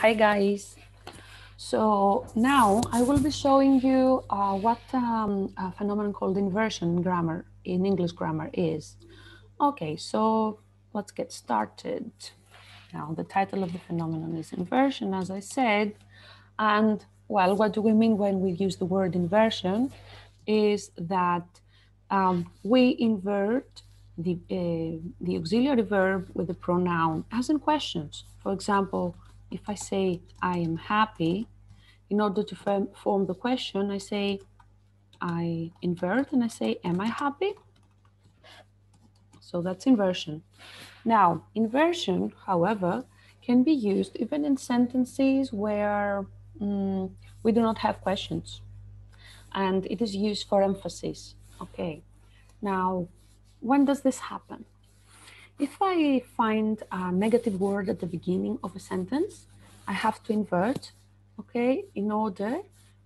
Hi guys. So now I will be showing you what a phenomenon called inversion grammar in English grammar is. Okay, so let's get started. Now the title of the phenomenon is inversion, as I said. And well, what do we mean when we use the word inversion? Is that we invert the auxiliary verb with the pronoun as in questions. For example, if I say I am happy, in order to form the question, I invert and I say, am I happy? So that's inversion. Now, inversion, however, can be used even in sentences where we do not have questions. And it is used for emphasis. Okay. Now, when does this happen? If I find a negative word at the beginning of a sentence, I have to invert, okay, in order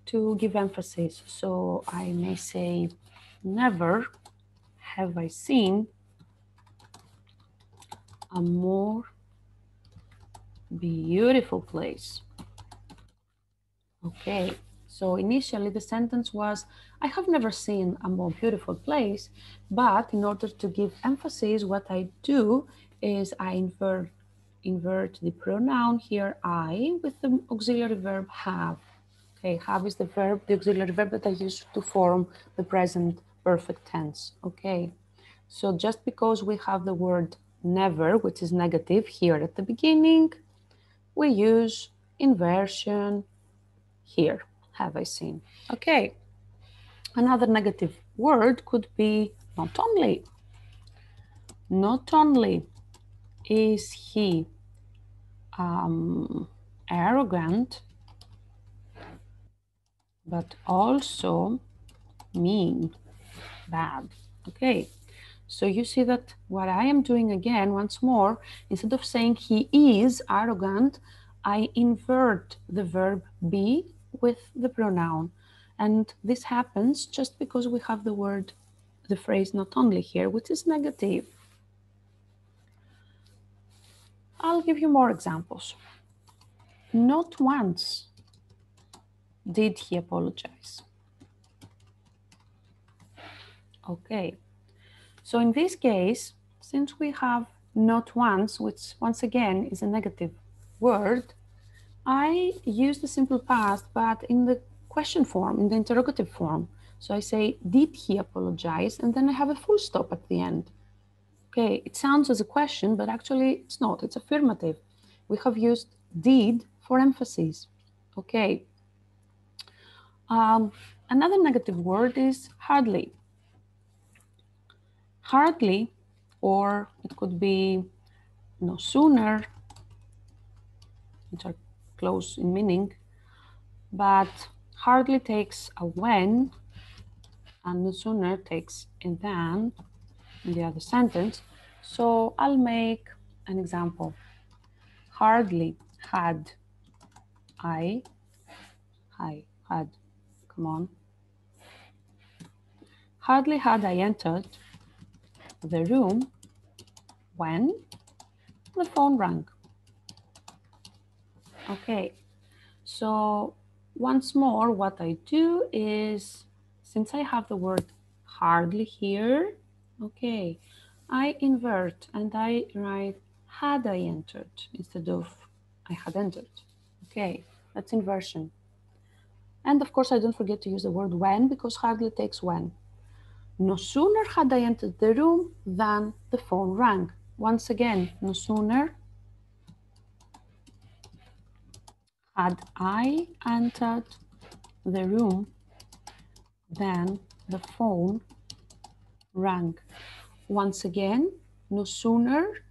to give emphasis. So I may say, never have I seen a more beautiful place. Okay, so initially the sentence was, I have never seen a more beautiful place, but in order to give emphasis, what I do is I invert the pronoun here, I, with the auxiliary verb have. Okay, have is the verb, the auxiliary verb that I use to form the present perfect tense. Okay, so just because we have the word never, which is negative here at the beginning, we use inversion here, have I seen. Okay, another negative word could be not only. Not only is he arrogant, but also mean, bad. Okay, so you see that what I am doing again, once more, instead of saying he is arrogant, I invert the verb be with the pronoun. And this happens just because we have the phrase not only here, which is negative. I'll give you more examples. Not once did he apologize. Okay, so in this case, since we have not once, which once again is a negative word, I use the simple past, but in the question form, in the interrogative form. So I say, did he apologize? And then I have a full stop at the end. Okay, it sounds as a question, but actually it's not, it's affirmative. We have used did for emphasis. Okay. Another negative word is hardly. Hardly, or it could be no sooner, which are close in meaning, but hardly takes a when, and no sooner takes a than in the other sentence. So I'll make an example. Hardly had had, come on. Hardly had I entered the room when the phone rang. Okay, so once more, what I do is, since I have the word hardly here, okay, I invert and I write had I entered instead of I had entered. Okay, that's inversion. And of course, I don't forget to use the word when, because hardly takes when. No sooner had I entered the room than the phone rang. Once again, no sooner had I entered the room than the phone rang. Once again, no sooner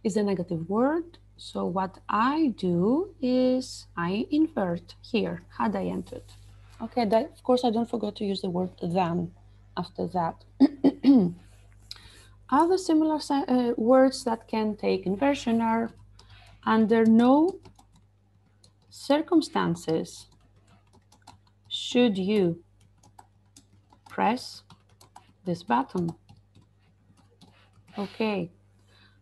is a negative word. So what I do is I invert here, had I entered. Okay, of course I don't forget to use the word than after that. Other similar words that can take inversion are under no circumstances should you press this button. Okay,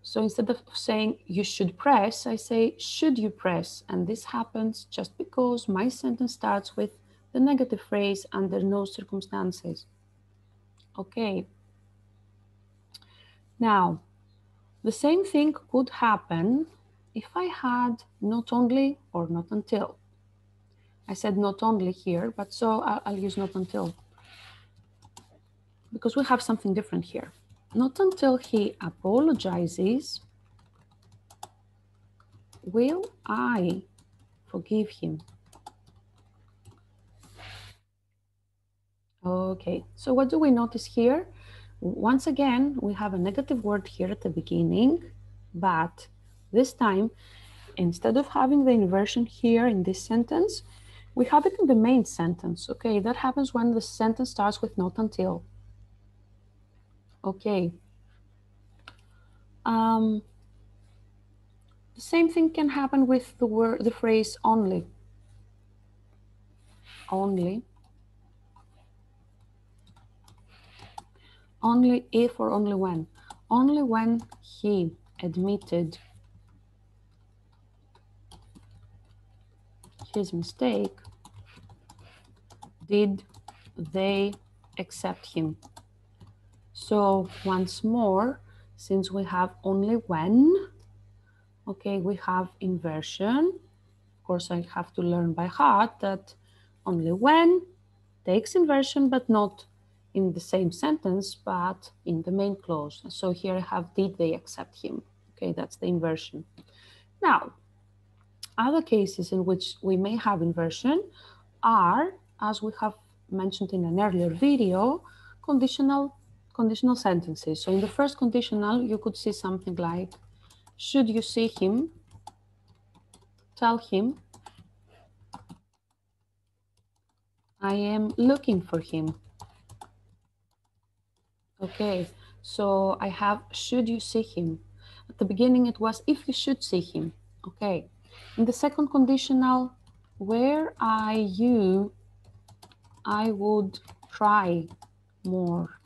So instead of saying you should press, I say should you press? And this happens just because my sentence starts with the negative phrase under no circumstances. Okay. Now, the same thing could happen if I had not only or not until. I said not only here, but so I'll use not until, because we have something different here. Not until he apologizes will I forgive him. Okay, so what do we notice here? Once again, we have a negative word here at the beginning, but this time, instead of having the inversion here in this sentence, we have it in the main sentence. Okay, that happens when the sentence starts with not until. Okay. The same thing can happen with the phrase only. Only. Only if or only when. Only when he admitted his mistake did they accept him. So once more, since we have only when, okay, we have inversion. Of course, I have to learn by heart that only when takes inversion, but not in the same sentence, but in the main clause. So here I have did they accept him. Okay, that's the inversion. Now, other cases in which we may have inversion are, as we have mentioned in an earlier video, conditional sentences. So in the first conditional, you could see something like, should you see him, tell him, I am looking for him. Okay, so I have, should you see him? At the beginning, it was, if you should see him. Okay. In the second conditional, where are you? I would try more.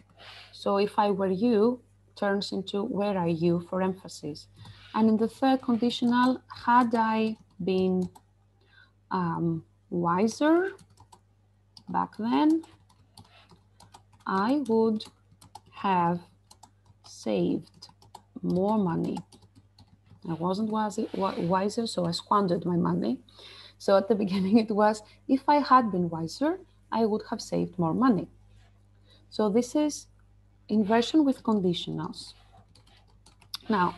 So if I were you, turns into where are you for emphasis. And in the third conditional, had I been wiser back then, I would have saved more money. I wasn't wiser, so I squandered my money. So at the beginning it was, if I had been wiser, I would have saved more money. So this is inversion with conditionals. Now,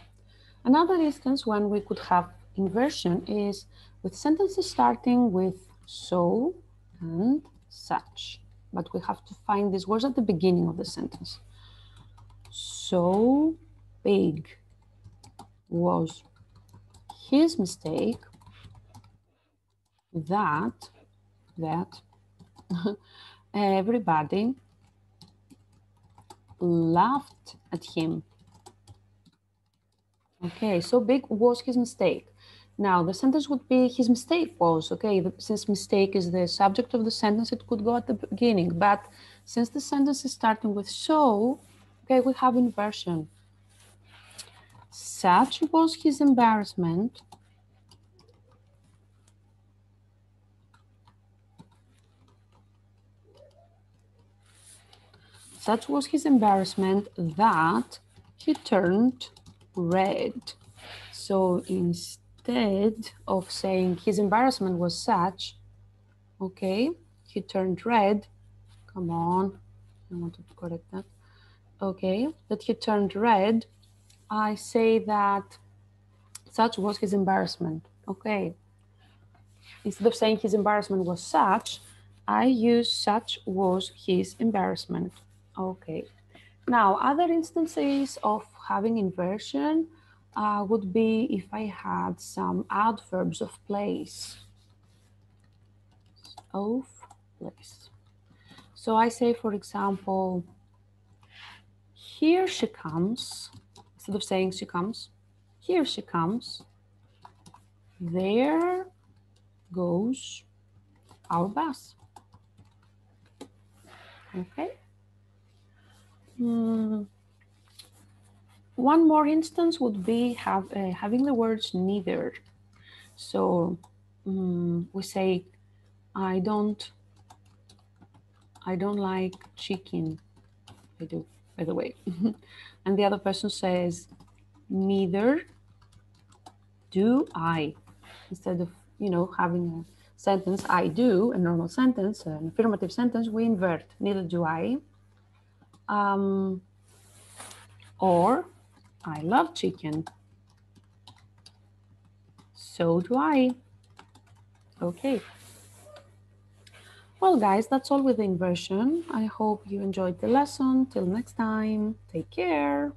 another instance when we could have inversion is with sentences starting with so and such. But we have to find these words at the beginning of the sentence. So big was his mistake that everybody laughed at him. Okay, so big was his mistake. Now the sentence would be his mistake was, okay, since mistake is the subject of the sentence, it could go at the beginning. But since the sentence is starting with so, okay, we have inversion. Such was his embarrassment that he turned red. So instead of saying his embarrassment was such, okay, he turned red. Come on, I wanted to correct that. Okay, that he turned red. I say that such was his embarrassment. Okay, instead of saying his embarrassment was such, I use such was his embarrassment. Okay. Now, other instances of having inversion would be if I had some adverbs of place. Of place. So I say, for example, here she comes. Instead of saying she comes, here she comes. There goes our bus. Okay. One more instance would be having the words neither. So we say, I don't like chicken. I do, by the way. And the other person says, neither do I. Instead of, having a sentence, I do, a normal sentence, an affirmative sentence, we invert, neither do I. Or, I love chicken. So do I. Okay. Well, guys, that's all with the inversion. I hope you enjoyed the lesson. Till next time, take care.